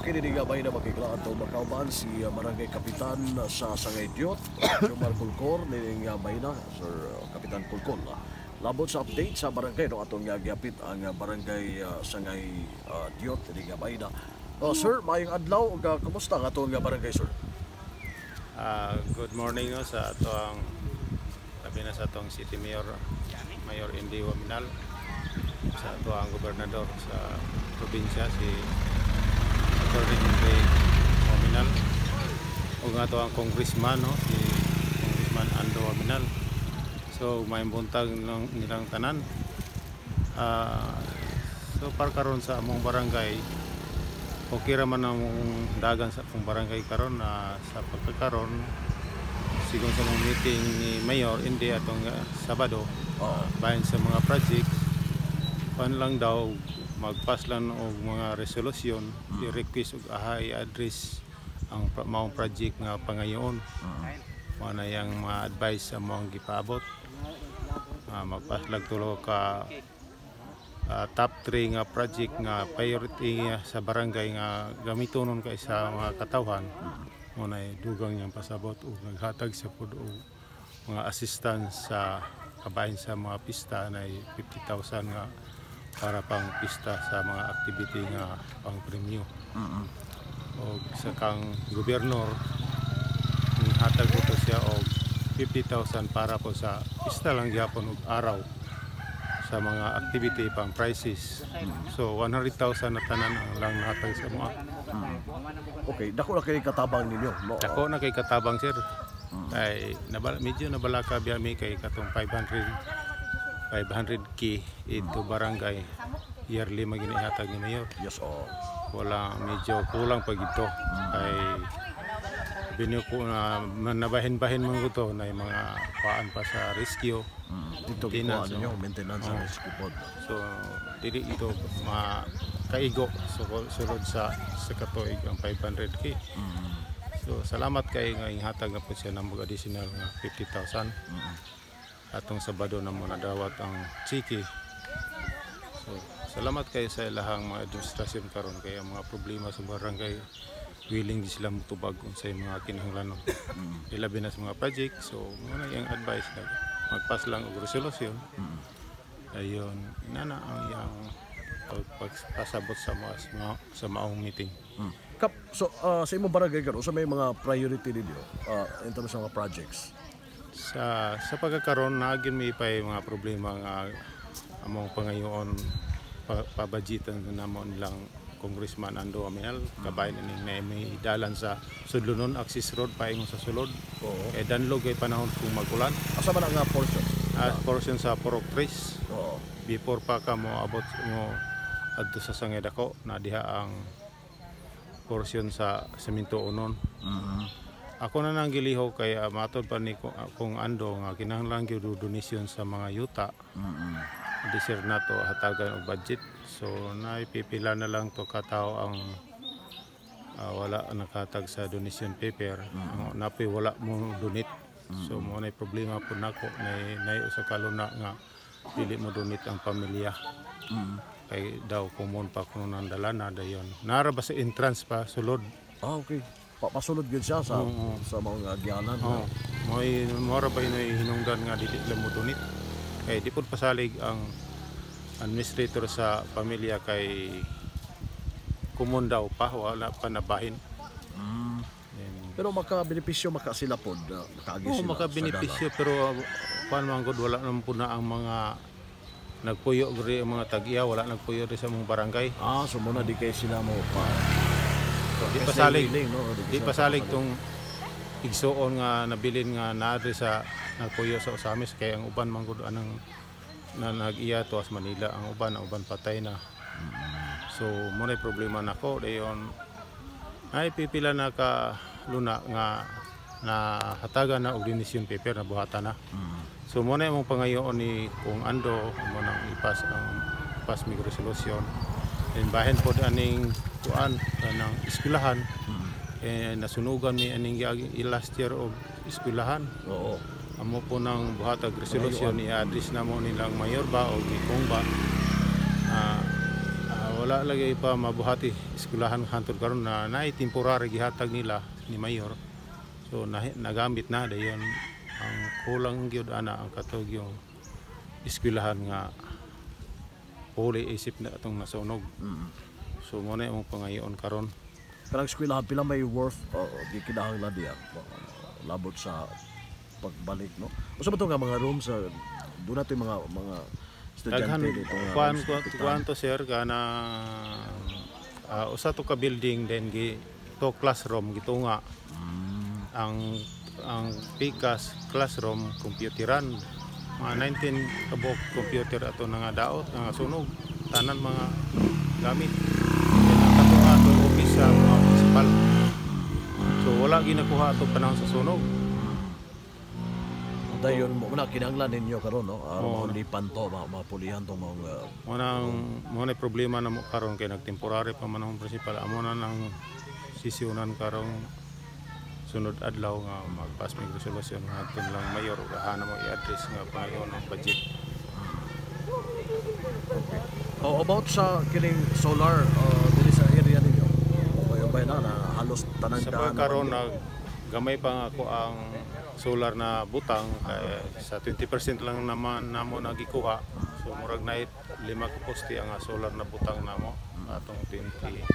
kini gabay na makiklaan to makauban si Barangay Kapitan sa Sangay Diot, Jomar Kulkor ni gabay na Sir Kapitan Kulkor. Labot sa update sa barangay no atong giapit ang Barangay Sangay Diot ni gabay na. Sir, maayong adlaw ug kumusta nga atong barangay sir? Good morning no, sa atong labi na sa atong City Mayor Indy Waminal, sa atong gobernador sa probinsya si Attorney Indy Waminal, ug nga atong congressman no, si Congressman Ando Waminal. So may buntag nilang tanan. So par karon sa among barangay okay raman ang dagan sa akong barangay karon na sa pagkakaroon sigon sa mga meeting ni Mayor Indy atong Sabado bahin sa mga project pan lang daw magpass lang og mga resolusyon i-request og i-address ang maong project nga pangayoon mo na yang ma-advise sa mga gipaabot magpass lang tulo ka top 3 nga project nga priority sa barangay nga gamiton kay sa mga katawhan mo na dugang niyang pasabot o naghatag sa pud o mga assistance sa kabahin sa mga pista na 50,000 nga para pang pista sa mga activity nga pang premyo. O sa kang gobernador hatag ko siya og 50,000 para po sa pista lang gyapon og araw sa mga activity pang prices. So 100,000 na tanan ang lang natag sa mga. Okay, dako na kay katabang ninyo no. Dako na kay katabang sir. Ay medyo nabalaka biyami kay katong 500k ito barangay yearly maginihatag ni Mayor. Yes Wala medyo kulang pag ito. Ay binyo ko na nabahin-bahin mo to na mga paan pa sa rescue. Dito gikuha ninyo maintenance and rescue pod. So dili ito makaigo sulod sa katuig ang 500k. So salamat kay nga ihatag na po siya ng mga additional nga 50,000. Atong Sabado na muna dawat ang chiki. So salamat kay sa ilahang mga administrasyon karon kay ang mga problema sa barangay willing di sila mutubag unsay mga kinahanglanon. Ilabi na sa mga project. So muna yung advice na magpass lang og resolusyon. Ayun, inana ang yang pagpasabot sa maong meeting. Kap, so sa imong barangay karon sa may mga priority ninyo in terms of mga projects. Sa pagkakaroon naagin may pay mga problema nga among pangayoon pabajitan namo nilang Congressman Ando Waminal kabayan ining may dalan sa Sudlunon access road paingon sa sulod. Danlog kay panahon kung magulan. Asa man nga portion? Portion sa Purok 3. Before pa ka mo abot mo adto sa Sangay Dako na diha ang portion sa Semento Unon. Ako na nang giliho kay matod pa ni kung Ando nga kinahanglan gyud donation sa mga yuta. Desir na to hatagan og budget. So naipipila na lang to katao ang wala nakatag sa donation paper. Napoy wala mo donate. So mo na problema po nako na usa ka luna nga dili mo donate ang pamilya. Kay daw kumon pa kuno nang dalana dayon. Nara ba sa entrance pa sulod. Okay. Papasulod gyud siya sa mga agyanan. Moy mora ba inoy hinungdan nga dili lang mo donate. Kay di pud pasalig ang administrator sa pamilya kay kumon daw pa wala pa nabahin. Pero makabenepisyo sila pod makaagi sila. Makabenepisyo pero paano man gud wala naman po na ang mga nagpuyo gri ang mga tag-iya wala nagpuyo di sa mong barangay. So muna di kay sila mo pa. Di pasalig tong igsuon nga nabilin nga naadri sa nagpuyo sa Osamis kay ang uban man gud anang na nag-iya to as Manila ang uban patay na. So mo na problema nako dayon ay pipila na ka luna nga na hatagan na og donation paper na buhatan na. So mo na imong pangayoon ni kung Ando mo nang ipas mig resolution. And bahin pod aning tuan kanang eskwelahan. Nasunugan ni aning last year og eskwelahan. Amo po nang buhatag resolution i-address na mo nilang mayor ba o gikong ba wala lagi pa mabuhati eskwelahan hantod karon na naay temporary gihatag nila ni mayor. So nagamit na dayon ang kulang gyud ana ang katog yung eskwelahan nga huli isip na atong nasunog. So mo na yung pangayoon karon. Karang eskwelahan pila may worth di kinahanglan diya labot sa pagbalik no. Usa ba to nga mga rooms doon nato yung mga estudyante dito nga. Kuan to sir kana usa to ka building then to classroom gitunga. Ang pikas classroom computeran mga 19 kabok computer ato nga daot nga sunog tanan mga gamit katunga to office sa mga municipal. So wala ginakuha ato panahon sa sunog. Dayon mo na kinahanglan ninyo karon no lipan to mapulihan to mga mo na problema na mo karon kay nagtemporary pa man ang principal amo na nang sisyonan karong sunod adlaw nga magpas mig resolusyon natin lang mayor hana mo i-address nga pangayon ang budget. About sa kining solar dili sa area ninyo. Bay na halos tanan sa pagkaroon gamay pa nga ako ang solar na butang kay sa 20% lang naman namo nagikuha. So murag na 5 ka poste ang solar na butang namo atong 2020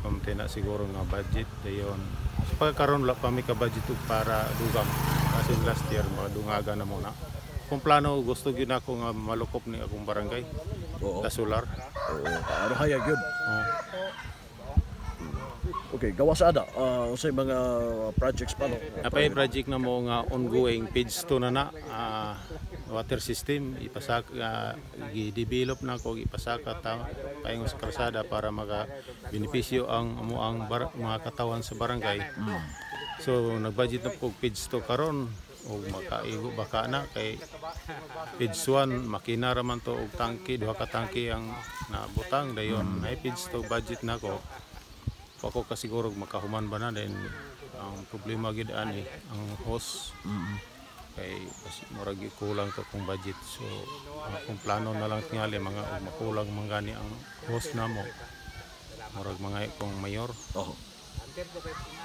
pamtena siguro nga budget dayon. So pagkaroon la pa mi ka budget para dugang kasi last year madungaga na muna. Kung plano gusto gyud ako nga malukop ni akong barangay. La solar. Ano hayag yun? Okay, gawa sa ada usay mga projects pa no. Napay project na mo nga ongoing page 2 na water system ipasak gi-develop na ko ipasaka paingon sa kalsada para maka benepisyo ang mga katawan sa barangay. So nagbudget na po page 2 karon og makaigo baka na kay page 1 makina ra man to og tangke duha ka tangke ang nabutang dayon ay page 2 budget na ko. Ako kasiguro makahuman ba na din ang problema gid ani ang host kay murag kulang to kung budget so kung plano na lang tingali mga makulang man gani ang host namo murag mga kung mayor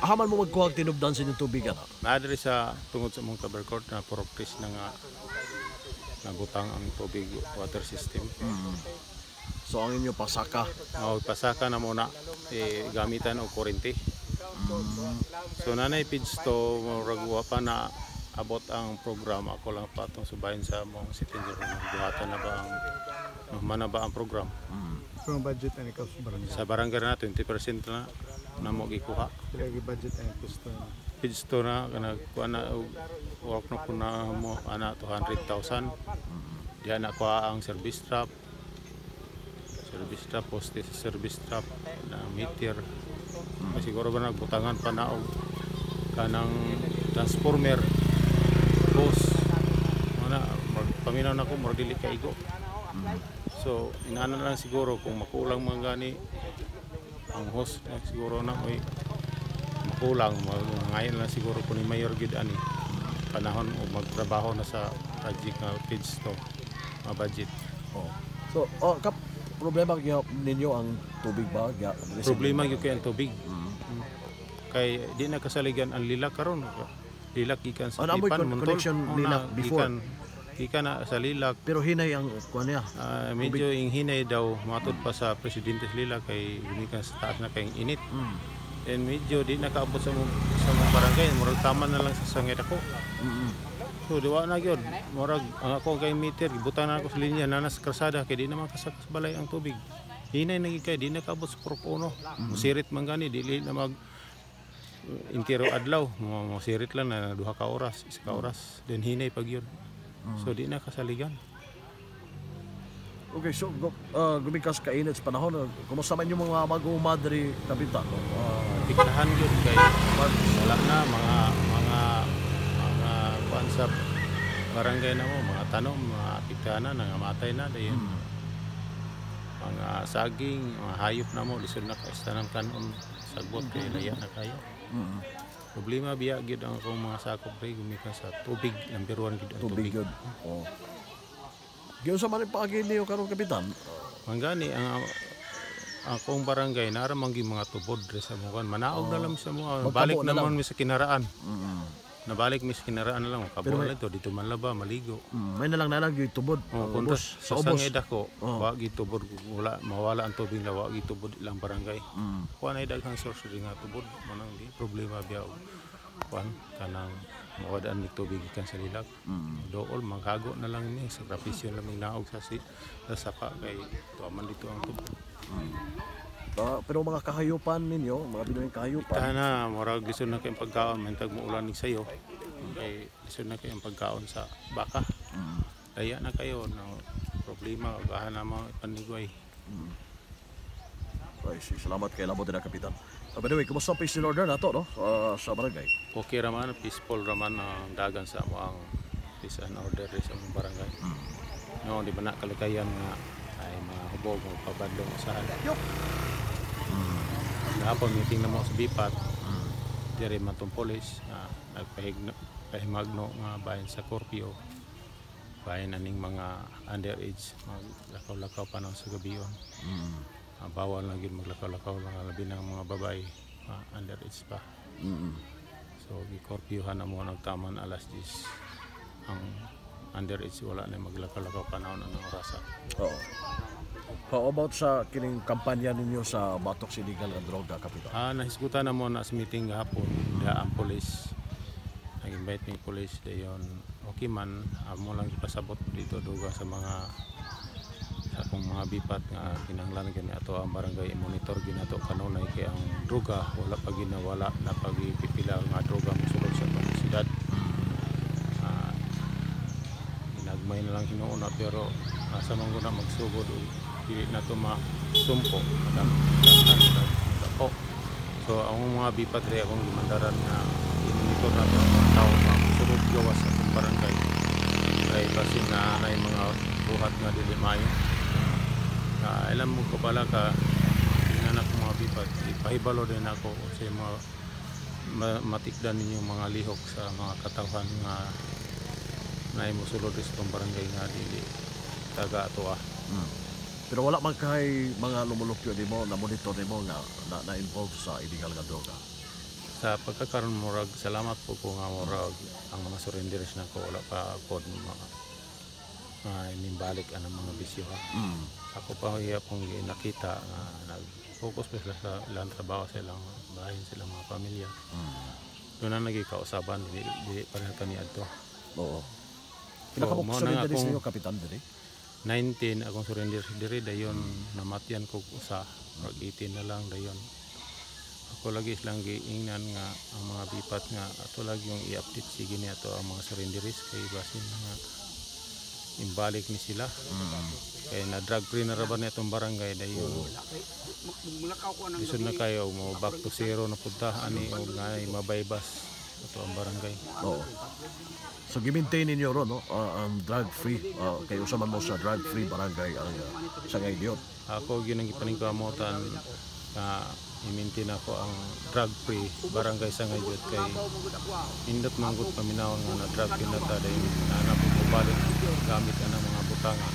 ahaman mo magkuha tinubdan sa inyong tubig ana naadri sa tungod sa mong cover court na practice na nga nagutang ang tubig water system. So ang inyo pasaka pasaka na muna gamitan og kuryente. So nanay page to murag pa na abot ang programa ako lang patong subayin sa mong city engineer buhatan na ba ang mana ba ang program. Kung budget ani ka sa barangay na 20% na mo gikuha. Lagi budget ani gusto. Page to na kana kuan na work na po na mo ana 200,000. Diyan ako ang service trap poste sa service trap na meter. Siguro ba nagbutangan pa na og kanang transformer post mana paminaw na ko murag dili kaigo. So inaana lang siguro kung makulang man gani ang host siguro na may makulang ngayon lang siguro kun ni mayor gid ani panahon o magtrabaho na sa project nga page to budget. So problema ninyo ang tubig ba? Problema gyud kay ang tubig. Kay di na kasaligan ang lila karon. Lilak gikan sa Ipan connection lila before. Gikan na sa lilak. Pero hinay ang kuan niya. Medyo ing hinay daw matod pa sa presidente sa lilak kay gumikan sa taas na kay init. And medyo di nakaabot sa mga barangay, murag tama na lang sa sangit ako. So diwa na gyud murag ang ako kay meter gibutan na ako sa linya nanas kalsada kay di naman kasakas balay ang tubig. Hinay na gid kay di nakaabot sa prokono. Musirit man gani dili na mag intiro adlaw, musirit lang na 2 ka oras, 1 ka oras, then hinay pag yun. So di na kasaligan. Okay, so gumikas ka init sa panahon. Kumusta man yung mga mag-umadri kapitan? Tiktahan yun kay wala na mga kuan sa barangay na mo, mga tanom, mga tiktahanan, nangamatay na dayon. Mga saging, mga hayop na mo, lisod na kaistanan kanon sagbot kay laya na kayo. Problema biya gid ang akong mga sakop ray gumikas sa tubig, number 1 gid ang tubig. Tubig. Giyon sa man paagi niyo karon kapitan. Manggani ang akong barangay naramang mga tubod dre sa mukan. Manaog na lang sa mga Magtabo balik na lang. naman mi sa kinaraan. Mm. Nabalik mi sa kinaraan na lang Pero kabol ito dito man laba maligo. May nalang yung tubod. Punta Ubos. sa Sa ubos. sangay dako, wa gitubod wala mawala ang tubig na wa gitubod ilang barangay. Mm. Kuan ay daghang source rin nga tubod manang di problema biya kuan kanang mawadaan ni tubig ikan sa lilag. Dool mangkago na lang ni sakripisyo lang ni naog sa saka kay tuaman dito ang tubod. Pero mga kahayupan ninyo, mga Pinoy kahayupan. Tana murag lisod na kay pagkaon mentag muulan ni sayo. Kay lisod na kay ang pagkaon sa baka. Kaya na kayo no problema gahan na mga panigway. Ay, salamat kay Labot na Kapitan. By the way, kumusta ang peace and order na to, no? Sa barangay? Okay raman, peaceful raman ang dagan sa ang peace and order sa among barangay. No, di ba na kalikayan nga ay mga hubog mo pabadlong sa Gahapon meeting na mo sa Bipat. Diri man tong pulis nagpahimagno nga bahin sa Corpio. Bahin aning mga underage maglakaw-lakaw pa sa gabion. Bawal na gid maglakaw-lakaw lang labi ng mga babae underage pa. So gi-corpiohan na mo nagtaman alas 10 ang underage wala na maglakaw-lakaw panahon ng orasa. Oo. How about sa kining kampanya ninyo sa batok sa illegal nga droga, Kapitan? Nahisgutan na mo na sa meeting gahapon ang police. Nag-invite ng police dayon okay man mo lang ipasabot dito duga sa mga sa akong mga bipat nga kinahanglan gani ato ang barangay monitor ginato kanunay kay ang droga wala pa ginawala na pagpipila nga droga mosulod sa atong syudad. Ginagmay na lang hinuuna pero asa man guna magsugod dili na to masumpo so ang mga bipat rin akong limandaran na monitor na ito ang tao na sunod gawas sa itong barangay ay kasi na yung mga buhat nga dili mayo alam mo ko pala ka inanak mga bipat ipahibalo din ako sa mga matikdan ninyong mga lihok sa mga katawan nga na musulod sa itong barangay nga dili taga ato Pero wala man kay mga lumulupyo di mo na monitor di mo nga na-involve sa illegal nga droga. Sa pagkakaroon murag salamat po ko nga murag ang mga surrenders na ko wala pa pod inimbalik ang mga bisyo. Ako pa hiya pong nakita nga nag-focus pa sila sa ilang trabaho sa ilang bahay sa ilang mga pamilya. Doon na nagikausaban dili pa rin kami adto. Oo. Pinaka-surrender sa inyo, Kapitan, dili? 19 akong surrender diri dayon namatyan ko usa mag 18 na lang dayon ako lagi lang giingnan nga ang mga bipat nga ato lagi yung i-update sige ni ato ang mga surrenderies kay basin nga imbalik ni sila kay na drug free na raban itong barangay dayon isod na kayo mo back to zero na punta ani og nga mabaybas ato ang barangay. Oo. So gi-maintain ninyo ron no ang drug free kay usa man mo sa drug free barangay ang Sangay Diot. Ako ginang gipaningkamutan na i-maintain ako ang drug free barangay Sangay Diot kay indot manggut paminaw nga na drug free na ta dayon nanap ko balik gamit ana mga butanga.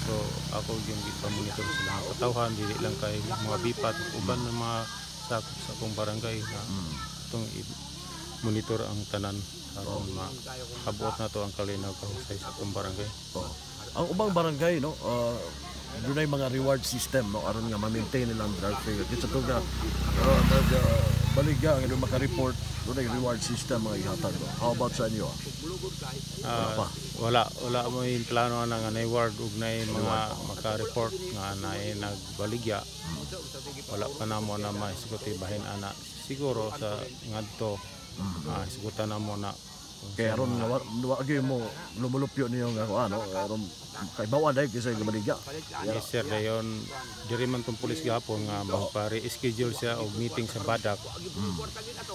So ako ginang gipamonitor sila ang katawhan dili lang kay mga bipat uban na mga sakop sa akong barangay na itong monitor ang tanan aron makabuot na to ang kalinaw kahusay sa itong barangay. Ang ubang barangay no doon ay mga reward system no aron nga ma-maintain nilang drug free. Kita to nga baligya nga maka-report doon ay reward system mga ihatag no. How about sa inyo? Wala mo yung plano na nga na-reward ug na mga maka-report nga na nagbaligya. Wala pa na mo na maisiguti bahin ana siguro sa ngadto sigutan na mo na kaya aron wagi mo lumulupyo niyo nga ano aron kay bawa dai kasi gumaligya. Yes sir dayon diri man tong pulis gahapon nga magpa-reschedule siya og meeting sa Badak.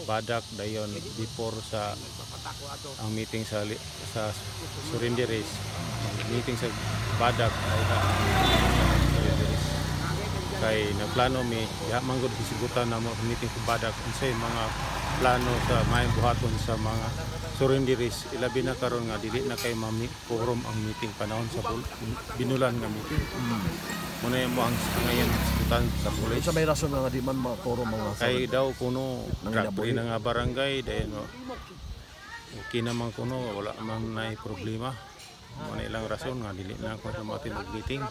Badak dayon before sa ang meeting sa Surrenderies. Meeting sa Badak ay Surrenderies. Kay nagplano mi ya manggod hisigutan na mo meeting sa Badak unsay mga plano sa may buhaton sa mga surrenderies. Ilabi na karon nga dili na kay forum ang meeting panahon sa binulan nga meeting. Muna yung mo ang ngayon diskutan sa pulis. Sa may rason nga di man makoro mga Kay daw kuno Nanginabuhi. drug-free na nga barangay dahil okay naman kuno wala man na problema. Muna ilang rason nga dili na ako sa mga mag-meeting.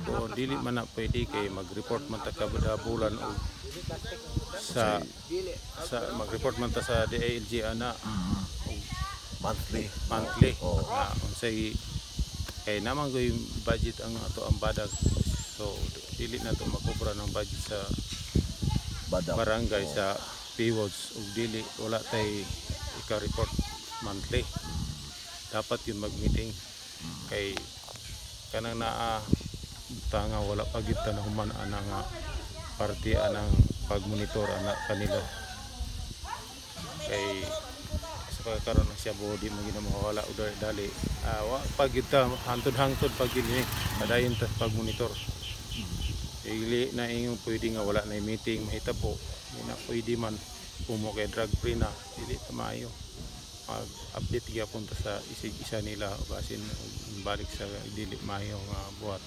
So dili man na pwede kay mag-report man ta kada bulan o sa mag-report man ta sa DILG ana monthly. monthly. Unsay kay naman ko yung budget ang ato ang badag. So dili na to makobra ng budget sa Badak. barangay sa PWODs ug dili wala tay ika-report monthly. Dapat yun mag-meeting kay kanang naa tanga wala pa gid ta na human ana nga parte anang pagmonitor ana kanila. Kay sa pagkakaroon ng siya di mo ginamawala o dali wa pag kita hantod-hantod pag gini padayon ta pagmonitor ili na ingong pwede nga wala na meeting mahitabo di na pwede man pumo kay drug free na dili ta maayo mag-update gyapon ta sa isig-isa nila basin balik sa dili maayo nga buhat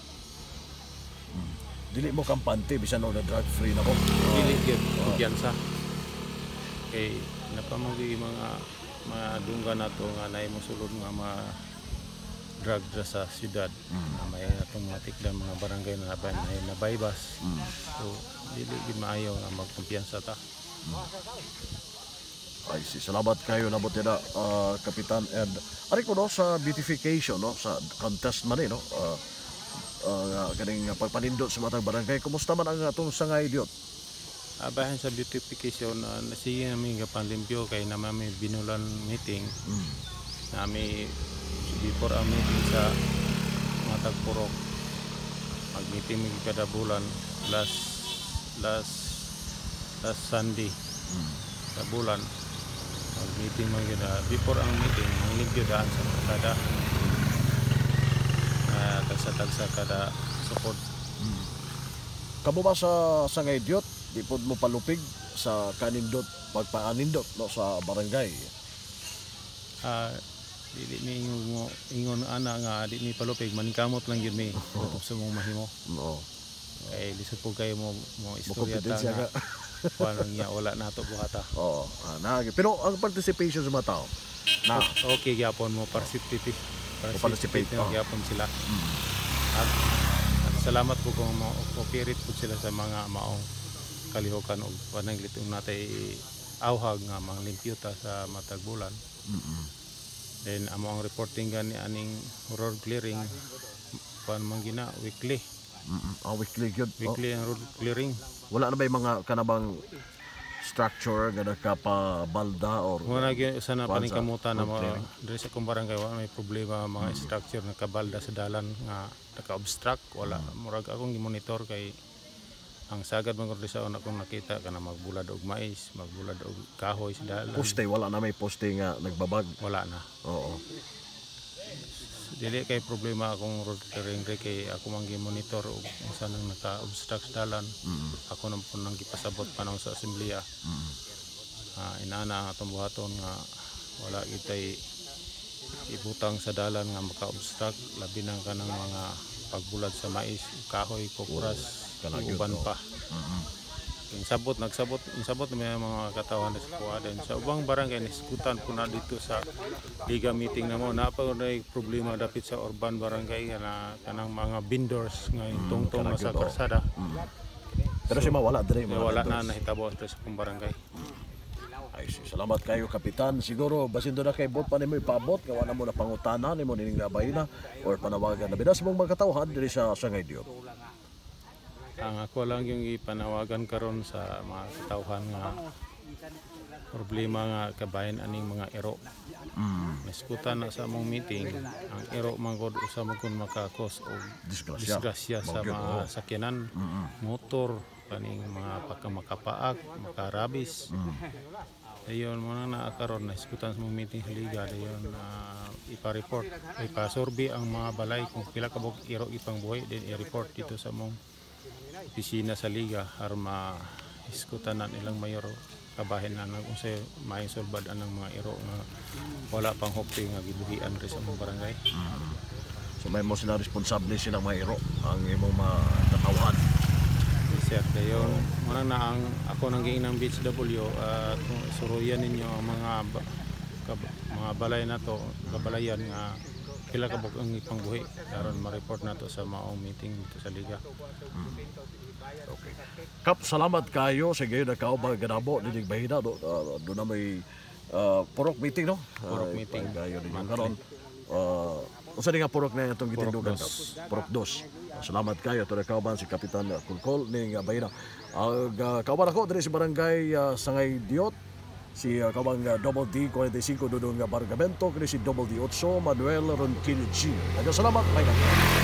Dili mo kampante bisan na drug free na ko. dili gyud kumpiyansa kay napamagi mga dungga nato nga naay mosulod nga mga drug dra sa syudad na may atong mga tikdan mga barangay na nabaybas so dili gid maayo nga magkumpiyansa ta. Ay si salamat kayo nabot na Kapitan Ed. Ari ko no sa beautification no sa contest man no. Kaning pagpanindot sa matang barangay, kumusta man ang atong sangay idiot? Abahan sa beautification sige namin kapanlimpyo kay naman may binulan meeting nami before ang meeting sa Matag Purok mag-meeting kada bulan last Sunday sa bulan mag-meeting before ang meeting manglimpyo daan sa kada tagsa kada support. Kamo ba sa sangay idiot? Di pod mo palupig sa kanindot pagpaanindot no sa barangay. Dili mi ingon ana nga di mi palupig maningkamot lang gyud mi tutok sa mong mahimo. No. Kay lisod po kayo mo istorya ta Confidence nga kuan niya wala nato buhata. Oo. Pero ang participation sa mga tao na Okay gyapon mo participate gyapon sila. At salamat po kung mo-cooperate po sila sa mga maong kalihukan o pananglitong natay awhag nga mga limpyo ta sa matag bulan. Then amo ang reporting gani aning road clearing pan man gina weekly. weekly gyud. Weekly ang road clearing. Wala na ba yung mga kanabang structure nga nakapabalda or Muna gyud sa na Kwanza, paningkamutan na road mga clearing. diri sa kung barangay wala may problema mga structure nakabalda sa dalan nga naka-obstruct wala murag akong gi-monitor kay ang sagad man gud sa una kong nakita kana magbulad og mais, magbulad og kahoy sa dalan. poste, wala na may poste nga nagbabag. Wala na. Oo. Dili kay problema akong road clearing kay ako man gi-monitor og unsa nang naka-obstruct sa dalan. Ako nang po nang gipasabot panahon sa asembleya. Inana ang atong buhaton nga wala kitay ibutang sa dalan nga maka-obstruct labi na kanang mga pagbulad sa mais, kahoy, kokras, uban pa. Nagsabot na may mga katawan sa kuwaden. Sa ubang barangay niskutan po na dito sa liga meeting na mo. Napag na problema dapit sa urban barangay na kanang mga vendors nga tungtong na sa karsada. Pero si mawala dire mga Wala vendors. na nahitabo sa kung barangay. Ay, salamat kayo Kapitan. Siguro basin do na kay bot pa nimo ipabot nga wala mo na pangutana nimo ning bayna or panawagan na binas mong mga katawhan diri sa sangay idiot. Ang ako lang yung ipanawagan karon sa mga katawhan nga problema nga kabayan aning mga ero. Naskutan na sa among meeting ang ero man gud usa man kun makakos og disgrasya sa mga sakyanan, motor, kaning mga pagkamakapaak, makarabis. Dayon mo na naakaron na iskutan sa mga meeting sa liga dayon ipa-report, ipa-survey ang mga balay kung pila ka bug iro ipang buhay then i-report dito sa mong opisina sa liga aron ma-iskutan na nilang mayor kabahin na unsay maayong sulbad anang mga iro nga wala pang hoping nga gibuhian rin sa among barangay. So may mo sila responsable silang mga iro ang imong matatawhan. Sir, dayon muna na ang ako nang giinang BHW at suruyan ninyo ang mga balay na to, kabalayan nga pila ka bug ang ipangbuhi karon ma-report nato sa maong meeting dito sa liga. Okay. Kap, salamat kayo sa gayon na kaubang ganabo dinig bahina do na may purok meeting no. Purok meeting. Kayo ninyo karon. Unsa nga purok na itong gitindugan kap? Purok 2. Salamat kayo to kauban si Kapitan Kulkol ning bahina. Kauban ako diri sa barangay Sangay Diot. Si kabang Double D 45 Dudong Bargamento, kini si Double D 8 Manuel Ronquillo G. Salamat, bye na.